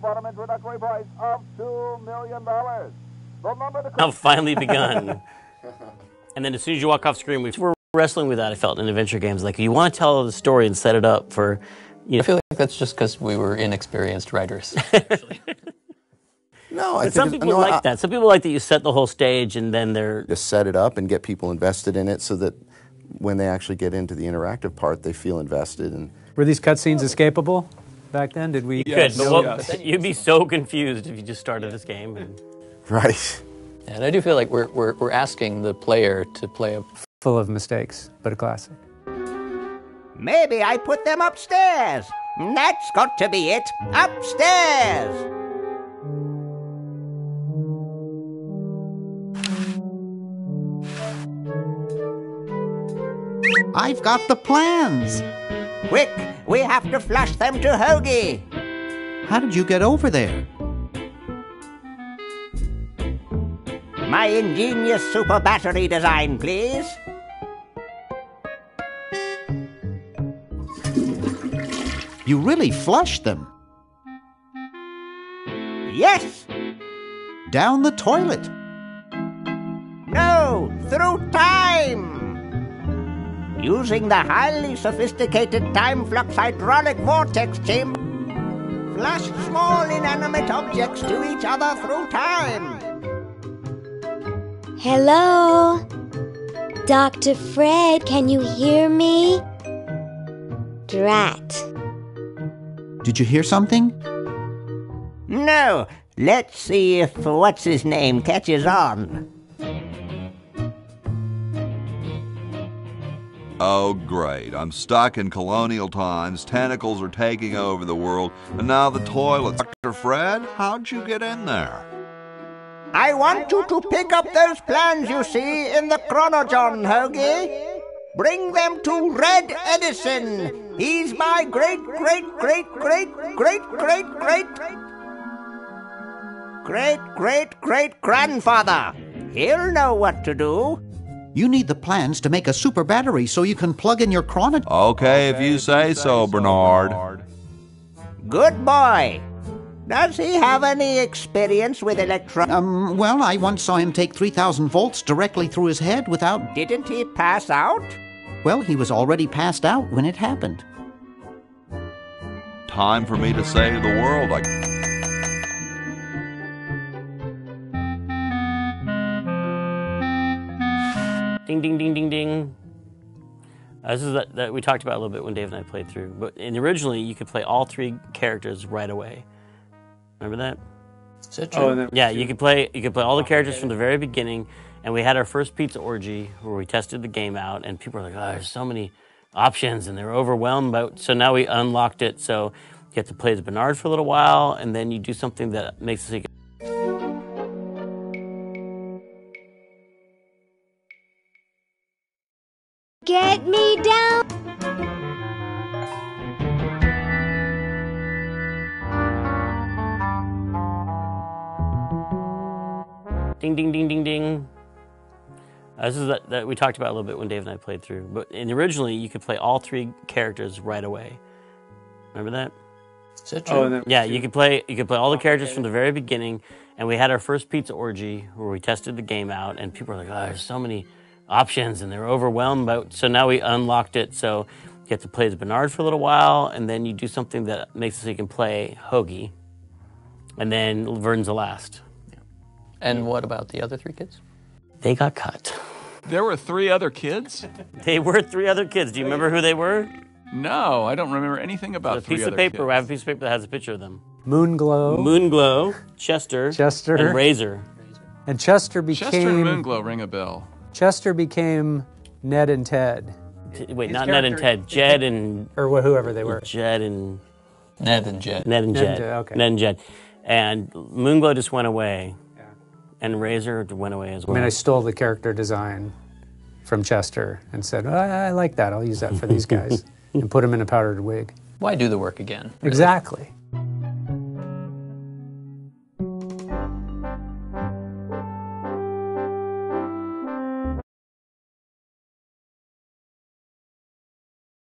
for an introductory price of $2 million. The number to Now finally begun. And then as soon as you walk off screen, we're wrestling with that, I felt, in adventure games. Like, you want to tell the story and set it up for, you know. I feel like that's just because we were inexperienced writers. No, I think some people like that. Some people like that you set the whole stage and then they're... Just set it up and get people invested in it so that when they actually get into the interactive part, they feel invested. And were these cutscenes escapable back then? Did we? You could, but you'd be so confused if you just started this game. And... Right. And I do feel like we're asking the player to play a... Full of mistakes, but a classic. Maybe I put them upstairs. That's got to be it. Upstairs. I've got the plans. Quick, we have to flush them to Hoagie. How did you get over there? My ingenious super battery design, please. You really flushed them. Yes. Down the toilet. No, through time. Using the highly sophisticated time flux hydraulic vortex chamber. Flush small inanimate objects to each other through time. Hello? Dr. Fred, can you hear me? Drat. Did you hear something? No. Let's see if what's-his-name catches on. Oh, great. I'm stuck in colonial times, tentacles are taking over the world, and now the toilets. Dr. Fred, how'd you get in there? I want you to pick up those plans you see in the Chronojon, Hoagie. Bring them to Red Edison. He's my great-great-great-great-great-great-great-great-grandfather. He'll know what to do. You need the plans to make a super battery so you can plug in your chrono... Okay, if you say so, Bernard. Good boy. Does he have any experience with well, I once saw him take 3,000 volts directly through his head without... Didn't he pass out? Well, he was already passed out when it happened. Time for me to save the world. Ding, ding, ding, ding, ding. This is that we talked about a little bit when Dave and I played through. But originally, you could play all three characters right away. Remember that? Is that true? Yeah, you could play all the characters from the very beginning. And we had our first pizza orgy where we tested the game out, and people were like, "Oh, there's so many options," and they were overwhelmed. So now we unlocked it. So you have to play as Bernard for a little while, and then you do something that makes it. Get me down. Ding, ding, ding, ding, ding. This is that we talked about a little bit when Dave and I played through. But originally, you could play all three characters right away. Remember that? Is that true? Yeah, you could play all the characters from the very beginning. And we had our first pizza orgy where we tested the game out, and people were like, "Oh, there's so many options," and they were overwhelmed. So now we unlocked it. So you have to play as Bernard for a little while, and then you do something that makes it so you can play Hoagie, and then Vern's the last. And what about the other three kids? They got cut. There were 3 other kids? They were 3 other kids. Do you remember who they were? No, I don't remember anything about 3 other kids. Piece of paper. I have a piece of paper that has a picture of them. Moonglow, Chester, and Razor. And Chester became... Chester and Moonglow ring a bell. Chester became Ned and Ted. Wait, not Ned and Ted. Jed and... Or whoever they were. Jed and... Ned and Jed. Ned and Jed. Okay. Ned and Jed. And Moonglow just went away. And Razor went away as well. I mean, I stole the character design from Chester and said, I like that. I'll use that for these guys. And put them in a powdered wig. Why do the work again? Really? Exactly.